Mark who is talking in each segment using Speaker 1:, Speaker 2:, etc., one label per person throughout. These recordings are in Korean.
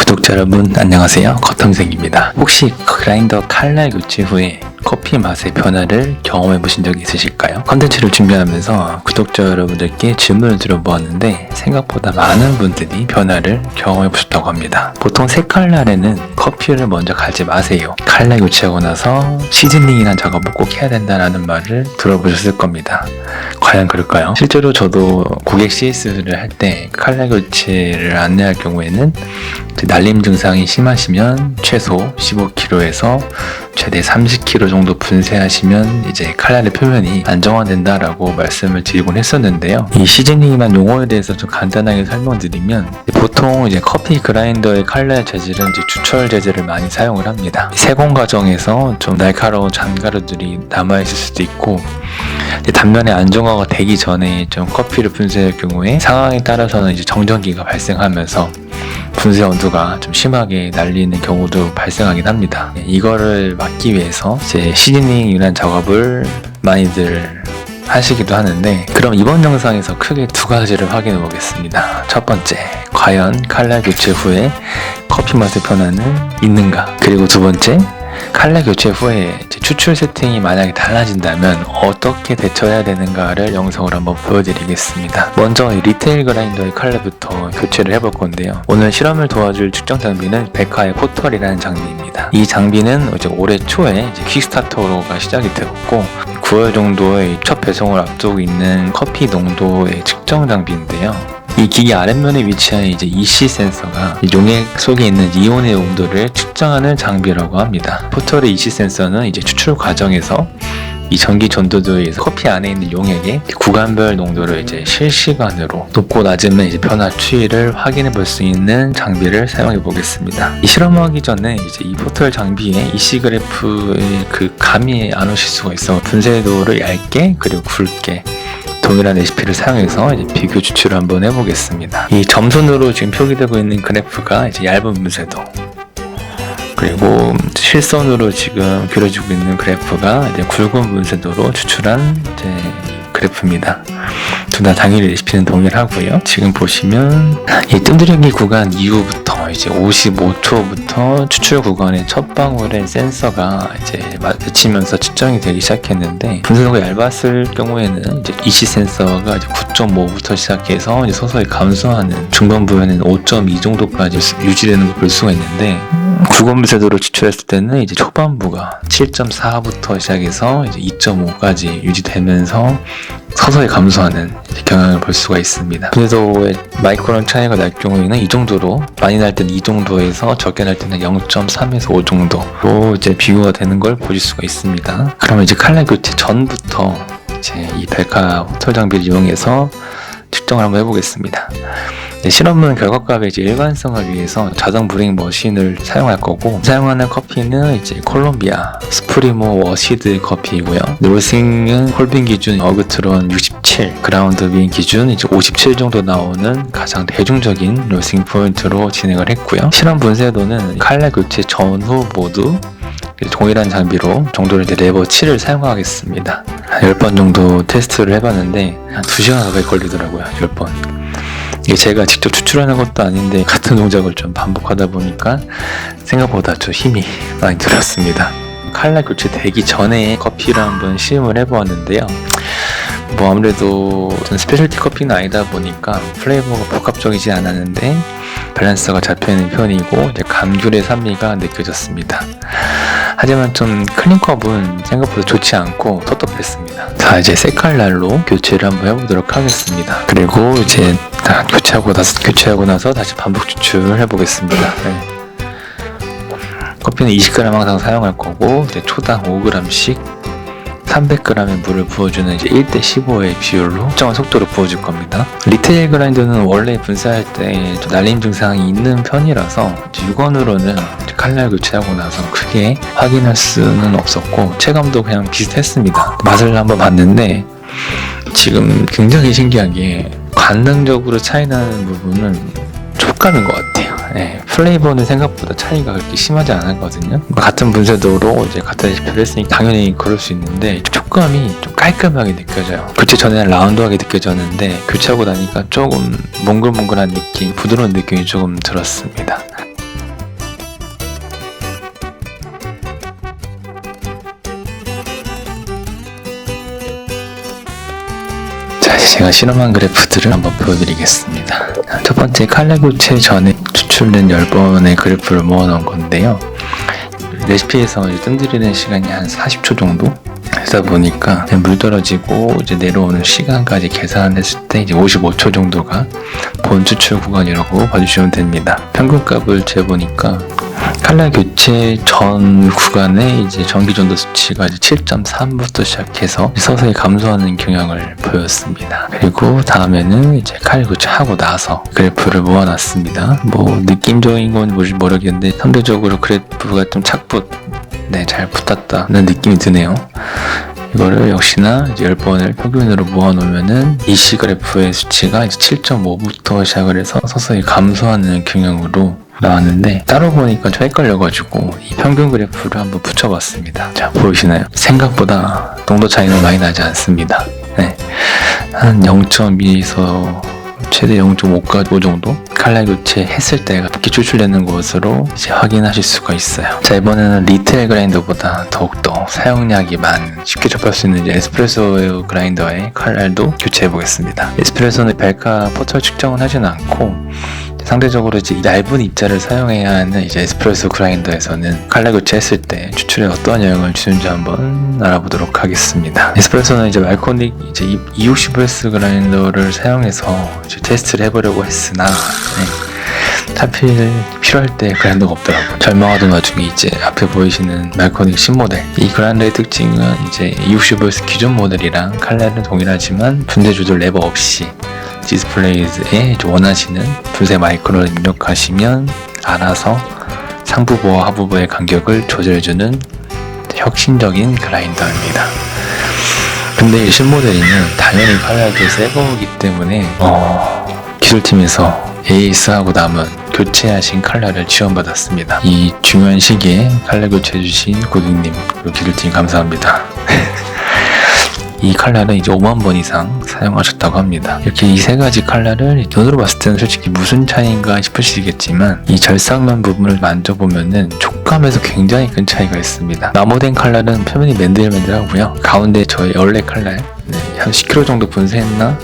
Speaker 1: 구독자 여러분 안녕하세요. 겉형생입니다. 혹시 그라인더 칼날 교체 후에 커피 맛의 변화를 경험해 보신 적이 있으실까요? 컨텐츠를 준비하면서 구독자 여러분들께 질문을 드려보았는데 생각보다 많은 분들이 변화를 경험해 보셨다고 합니다. 보통 새 칼날에는 커피를 먼저 갈지 마세요. 칼날 교체하고 나서 시즈닝이란 작업을 꼭 해야 된다는 말을 들어보셨을 겁니다. 과연 그럴까요? 실제로 저도 고객 CS를 할 때 칼날 교체를 안내할 경우에는 날림 증상이 심하시면 최소 15kg에서 최대 30kg 정도 분쇄하시면 이제 칼날의 표면이 안정화된다라고 말씀을 드리곤 했었는데요. 이 시즈닝이란 용어에 대해서 좀 간단하게 설명드리면 보통 이제 커피 그라인더의 칼날 재질은 이제 주철 재질을 많이 사용을 합니다. 세공 과정에서 좀 날카로운 잔가루들이 남아있을 수도 있고 단면에 안정화가 되기 전에 좀 커피를 분쇄할 경우에 상황에 따라서는 이제 정전기가 발생하면서 분쇄 온도가 좀 심하게 날리는 경우도 발생하긴 합니다. 이거를 막기 위해서 이제 시즈닝이라는 작업을 많이들 하시기도 하는데, 그럼 이번 영상에서 크게 두 가지를 확인해 보겠습니다. 첫 번째, 과연 칼날 교체 후에 커피 맛의 변화는 있는가? 그리고 두 번째, 칼날 교체 후에 추출 세팅이 만약에 달라진다면 어떻게 대처해야 되는가를 영상으로 한번 보여드리겠습니다. 먼저 리테일 그라인더의 칼날부터 교체를 해볼 건데요. 오늘 실험을 도와줄 측정 장비는 베카의 포털이라는 장비입니다. 이 장비는 이제 올해 초에 킥스타터가 시작이 되었고 9월 정도에 첫 배송을 앞두고 있는 커피 농도의 측정 장비인데요. 이 기기 아랫면에 위치한 이제 EC 센서가 용액 속에 있는 이온의 온도를 측정하는 장비라고 합니다. 포털의 EC 센서는 이제 추출 과정에서 이 전기 전도도에 의해서 커피 안에 있는 용액의 구간별 농도를 이제 실시간으로 높고 낮음의 이제 변화 추이를 확인해 볼 수 있는 장비를 사용해 보겠습니다. 이 실험하기 전에 이제 이 포털 장비에 EC 그래프의 그 감이 안 오실 수가 있어 분쇄도를 얇게 그리고 굵게 동일한 레시피를 사용해서 이제 비교 추출을 한번 해보겠습니다. 이 점선으로 지금 표기되고 있는 그래프가 이제 얇은 분쇄도, 그리고 실선으로 지금 그려지고 있는 그래프가 이제 굵은 분쇄도로 추출한 이제 그래프입니다. 둘 다 당일 레시피는 동일하고요. 지금 보시면 이 뜸들이기 구간 이후부터 이제 55초부터 추출 구간의 첫 방울의 센서가 이제 맺히면서 측정이 되기 시작했는데, 분쇄도가 얇았을 경우에는 이제 EC 센서가 이제 9.5부터 시작해서 이제 서서히 감소하는, 중반부에는 5.2 정도까지 유지되는 걸 볼 수가 있는데, 굵은 분쇄도로 추출했을 때는 이제 초반부가 7.4부터 시작해서 이제 2.5까지 유지되면서 서서히 감소하는 경향을 볼 수가 있습니다. 분쇄도의 마이크론 차이가 날 경우에는 이 정도로, 많이 날 때는 이 정도에서 적게 날 때는 0.3에서 5 정도로 이제 비교가 되는 걸 보실 수가 있습니다. 그러면 이제 칼날 교체 전부터 이제 이 벨카 포털 장비를 이용해서 측정을 한번 해보겠습니다. 실험은 결과값의 이제 일관성을 위해서 자동 브링 머신을 사용할 거고, 사용하는 커피는 이제 콜롬비아 스프리모 워시드 커피이고요. 로싱은 홀빈 기준 어그트론 67, 그라운드 빈 기준 이제 57 정도 나오는 가장 대중적인 로싱 포인트로 진행을 했고요. 실험 분쇄도는 칼날 교체 전후 모두 동일한 장비로 정도를 이제 레버 7을 사용하겠습니다. 한 10번 정도 테스트를 해봤는데 한 2시간 가까이 걸리더라고요. 10번. 이게 제가 직접 추출하는 것도 아닌데 같은 동작을 좀 반복하다 보니까 생각보다 좀 힘이 많이 들었습니다. 칼날 교체 되기 전에 커피를 한번 시음을 해보았는데요. 뭐 아무래도 스페셜티 커피는 아니다 보니까 플레이버가 복합적이지 않았는데 밸런스가 잡혀있는 편이고 이제 감귤의 산미가 느껴졌습니다. 하지만 좀 클린컵은 생각보다 좋지 않고 텁텁했습니다. 자, 이제 새 칼날로 교체를 한번 해보도록 하겠습니다. 그리고 이제 교체하고 나서 다시 반복 추출을 해보겠습니다. 네. 커피는 20g 항상 사용할 거고 이제 초당 5g씩 300g의 물을 부어주는 이제 1:15의 비율로 일정한 속도로 부어줄 겁니다. 리테일 그라인더는 원래 분쇄할 때 날림 증상이 있는 편이라서 6원으로는 칼날 교체하고 나서 크게 확인할 수는 없었고 체감도 그냥 비슷했습니다. 맛을 한번 봤는데 지금 굉장히 신기하게 관능적으로 차이나는 부분은 촉감인 것 같아요. 네, 플레이버는 생각보다 차이가 그렇게 심하지 않았거든요. 같은 분쇄도로 이제 같은 레시피를 했으니까 당연히 그럴 수 있는데 촉감이 좀 깔끔하게 느껴져요. 교체 전에는 라운드하게 느껴졌는데 교체하고 나니까 조금 몽글몽글한 느낌, 부드러운 느낌이 조금 들었습니다. 제가 실험한 그래프들을 한번 보여드리겠습니다. 첫 번째 칼날 교체 전에 추출된 10번의 그래프를 모아놓은 건데요. 레시피에서 뜸들이는 시간이 한 40초 정도 하다 보니까 물 떨어지고 이제 내려오는 시간까지 계산했을 때 이제 55초 정도가 본 추출 구간이라고 봐주시면 됩니다. 평균값을 재보니까 칼날 교체 전 구간에 이제 전기 전도 수치가 이제 7.3부터 시작해서 서서히 감소하는 경향을 보였습니다. 그리고 다음에는 이제 칼 교체하고 나서 그래프를 모아놨습니다. 뭐 느낌적인 건 모르겠는데 상대적으로 그래프가 좀 잘 붙었다는 느낌이 드네요. 이거를 역시나 이제 10번을 평균으로 모아놓으면은 이 시그래프의 수치가 이제 7.5부터 시작을 해서 서서히 감소하는 경향으로 나왔는데 따로 보니까 좀 헷갈려가지고 이 평균 그래프를 한번 붙여봤습니다. 자, 보이시나요? 생각보다 농도 차이는 많이 나지 않습니다. 네. 한 0.2에서 최대 0.5까지 정도 칼날 교체 했을 때 이렇게 추출되는 것으로 이제 확인하실 수가 있어요. 자, 이번에는 리테일 그라인더보다 더욱더 사용량이 많은 쉽게 접할 수 있는 이제 에스프레소 그라인더의 칼날도 교체해 보겠습니다. 에스프레소는 벨카 포털 측정은 하진 않고 상대적으로 이제 얇은 입자를 사용해야 하는 이제 에스프레소 그라인더에서는 칼날 교체했을 때 추출에 어떠한 영향을 주는지 한번 알아보도록 하겠습니다. 에스프레소는 이제 말코닉 이제 260S 그라인더를 사용해서 이제 테스트를 해보려고 했으나 하필 필요할 때 그라인더가 없더라고요. 절망하던 와중에 이제 앞에 보이시는 말코닉 신모델, 이 그라인더의 특징은 이제 260V 기존 모델이랑 칼날은 동일하지만 분쇄 조절 레버 없이 디스플레이에 원하시는 분쇄 마이크론을 입력하시면 알아서 상부부와 하부부의 간격을 조절해주는 혁신적인 그라인더입니다. 근데 이 신모델이는 당연히 칼날도 새 거기 때문에 기술팀에서 AS하고 남은 교체하신 칼날을 지원받았습니다. 이 중요한 시기에 칼날 교체해주신 고객님 그리고 기술팀 감사합니다. 이 칼날은 이제 5만 번 이상 사용하셨다고 합니다. 이렇게 이 세 가지 칼날을 눈으로 봤을 때는 솔직히 무슨 차이인가 싶으시겠지만 이 절삭면 부분을 만져보면은 촉감에서 굉장히 큰 차이가 있습니다. 나무된 칼날은 표면이 맨들맨들하고요. 가운데 저희 원래 칼날 한 10kg 정도 분쇄했나?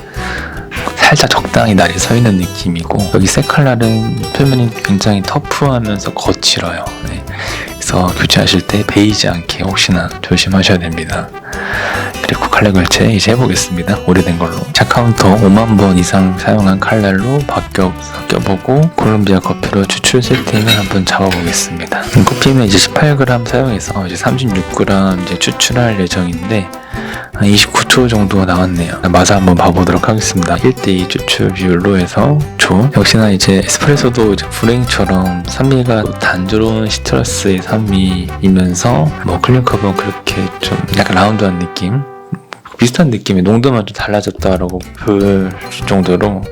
Speaker 1: 살짝 적당히 날이 서 있는 느낌이고, 여기 새 칼날은 표면이 굉장히 터프하면서 거칠어요. 그래서 교체하실 때 베이지 않게 혹시나 조심하셔야 됩니다. 그리고 칼날 교체 이제 해보겠습니다. 오래된 걸로 차 카운터 5만 번 이상 사용한 칼날로 바뀌어보고 콜롬비아 커피로 추출 세팅을 한번 잡아보겠습니다. 커피는 이제 18g 사용해서 이제 36g 이제 추출할 예정인데 한 29초 정도 나왔네요. 맛을 한번 봐보도록 하겠습니다. 1:2 추출 비율로 해서 조. 역시나 이제 에스프레소도 이제 불행처럼 산미가 단조로운 시트러스의 산미이면서 뭐 클린컵은 그렇게 좀 약간 라운드한 느낌, 비슷한 느낌의 농도만 좀 달라졌다라고 볼 정도로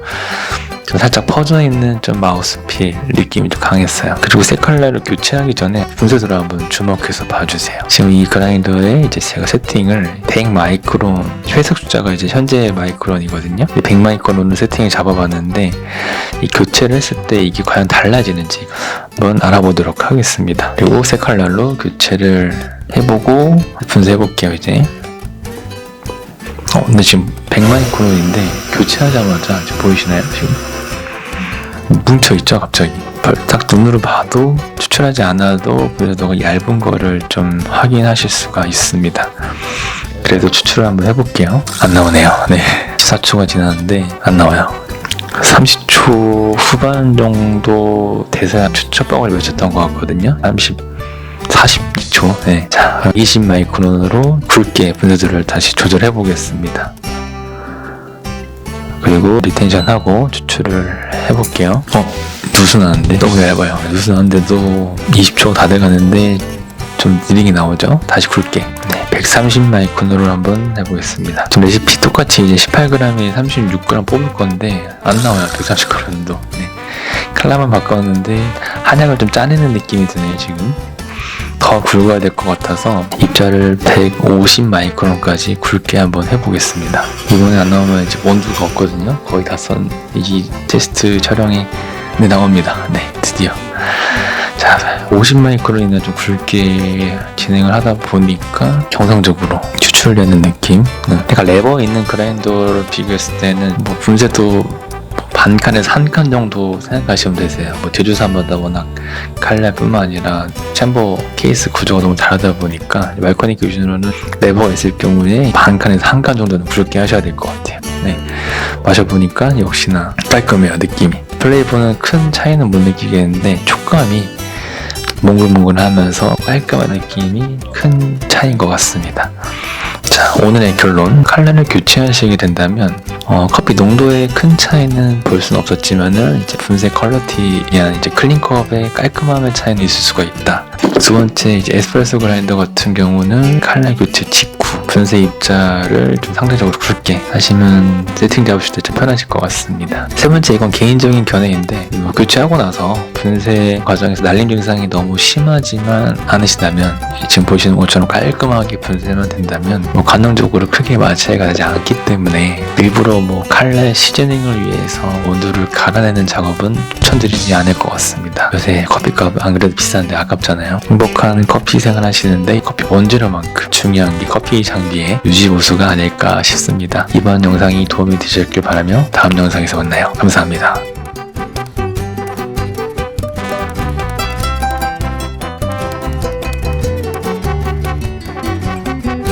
Speaker 1: 좀 살짝 퍼져있는 좀 마우스필 느낌이 좀 강했어요. 그리고 새 칼날을 교체하기 전에 분쇄도를 한번 주목해서 봐주세요. 지금 이 그라인더에 이제 제가 세팅을 100 마이크론, 회색 숫자가 이제 현재 마이크론이거든요. 100 마이크론으로 세팅을 잡아봤는데 이 교체를 했을 때 이게 과연 달라지는지 한번 알아보도록 하겠습니다. 그리고 새 칼날로 교체를 해보고 분쇄해볼게요. 이제 근데 지금 100 마이크론인데 교체하자마자 지금 보이시나요? 지금 뭉쳐있죠 갑자기. 딱 눈으로 봐도 추출하지 않아도 그래도 얇은 거를 좀 확인하실 수가 있습니다. 그래도 추출을 한번 해볼게요. 안 나오네요. 네, 14초가 지났는데 안 나와요. 30초 후반 정도 돼서야 추출 뻥을 외쳤던 것 같거든요. 42초. 네. 자, 20 마이크론으로 굵게 분쇄도를 다시 조절해 보겠습니다. 그리고 리텐션하고 추출을 해볼게요. 누수 나는데 너무 얇아요. 누수 나는데도 20초 다 돼가는데 좀 느리게 나오죠. 다시 굵게 130 마이크론으로 한번 해보겠습니다. 지금 레시피 똑같이 이제 18g에 36g 뽑을 건데 안 나와요. 130g도. 칼라만 바꿨는데 한약을 좀 짜내는 느낌이 드네요. 지금 더 굵어야 될 것 같아서 입자를 150 마이크론까지 굵게 한번 해보겠습니다. 이번에 안 나오면 이제 원두가 없거든요. 거의 다 썬 이 테스트 촬영이 나옵니다. 네, 드디어. 자, 50 마이크론이나 좀 굵게 진행을 하다 보니까 정상적으로 추출되는 느낌. 그러니까 레버 있는 그라인더를 비교했을 때는 뭐 분쇄도 반 칸에서 한 칸 정도 생각하시면 되세요. 뭐 제주산보다 워낙 칼날뿐만 아니라 챔버 케이스 구조가 너무 다르다 보니까 말코니 기준으로는 레버가 있을 경우에 반 칸에서 한 칸 정도는 부족게 하셔야 될 것 같아요. 네, 마셔보니까 역시나 깔끔해요, 느낌이. 플레이버는 큰 차이는 못 느끼겠는데 촉감이 몽글몽글하면서 깔끔한 느낌이 큰 차이인 것 같습니다. 자, 오늘의 결론. 칼날을 교체하시게 된다면 커피 농도의 큰 차이는 볼 수는 없었지만은 이제 분쇄 퀄리티나 이제 클린컵의 깔끔함의 차이는 있을 수가 있다. 두 번째, 이제 에스프레소 그라인더 같은 경우는 칼날 교체 직후 분쇄 입자를 좀 상대적으로 굵게 하시면 세팅 잡으실 때 좀 편하실 것 같습니다. 세 번째, 이건 개인적인 견해인데 교체하고 나서 분쇄 과정에서 날림 증상이 너무 심하지만 않으시다면 지금 보시는 것처럼 깔끔하게 분쇄만 된다면 관능적으로 크게 마찰가 되지 않기 때문에 일부러 칼날 시즈닝을 위해서 온도를 갈아내는 작업은 추천드리지 않을 것 같습니다. 요새 커피값 안 그래도 비싼데 아깝잖아요. 행복한 커피 생활 하시는데 커피 원재료만큼 중요한 게 커피 장비의 유지보수가 아닐까 싶습니다. 이번 영상이 도움이 되셨길 바라며 다음 영상에서 만나요. 감사합니다.